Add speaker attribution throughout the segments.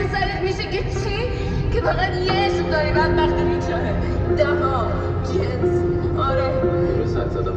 Speaker 1: تو سرت میشه که چی؟ که فقط یه عشق داری بدبخت بیچاره دما جنس آره
Speaker 2: درست حد زدم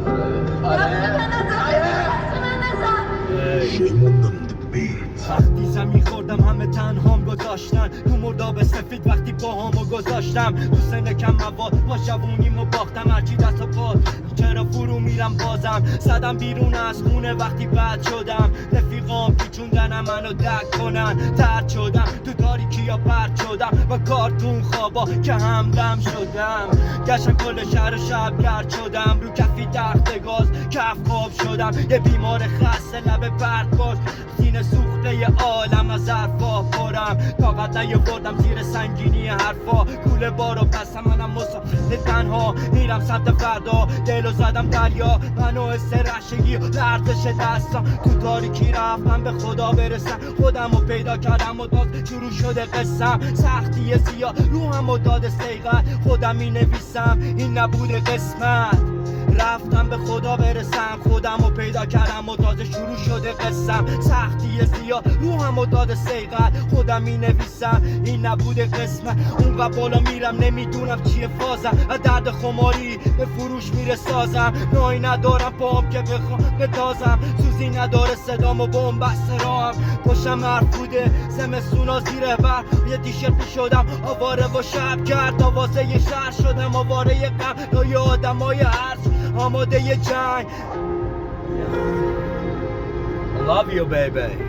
Speaker 3: Shame on them, the beats.
Speaker 4: وقتی زمین خوردم همه تنهام گذاشتن تو مرداب سفید وقتی باهامو گذاشتم تو سن کم مواد با جوونیمو باختم هرچی دست و پات چرا فرو میرم بازم زدم بیرون از خونه وقتی بد شدم رفیقام پیچوندنم منو دک کنن ترد شدم تو تاریکی یا پرد شدم با کارتون خوابا که همدم شدم گشتم کل شهر و شب گرد شدم رو کفی تخت گاز کف خواب شدم یه بیمار خسته لب پرد باش سینه سوخته عالم از حرفا پرم طاقت نیاوردم زیر سنگینی حرفا کوله بارو پسم منم مسافر تنها میرم سمت فردا دلو زدم دریا منو حس رشگی و لرزش دستم تو تاریکی رفتم به خدا برسم خودمو پیدا کردم و باز شروع شده قصم سختی زیاد روحمو داده سیغت خودم می نویسم این نبوده قسمت رفتم به خدا برسم خودمو پیدا کردم و تازه شروع شده قصم سختی زیاد روحمو داده سیغت خودم می نویسم این نبوده قسمت اونقدر بالا میرم نمیدونم چیه فازم و درد خماری به فروش میره سازم نایی ندارم پام که بخوام بتازم سوزی نداره صدام و بومبست راهم پشتم حرف بوده زمستونا زیر بر یه تیشرت شدم آواره و شب کرد آوازه یه شهر شدم آواره یه غم نای آدم های هرچ آماده یه جنگ I love you baby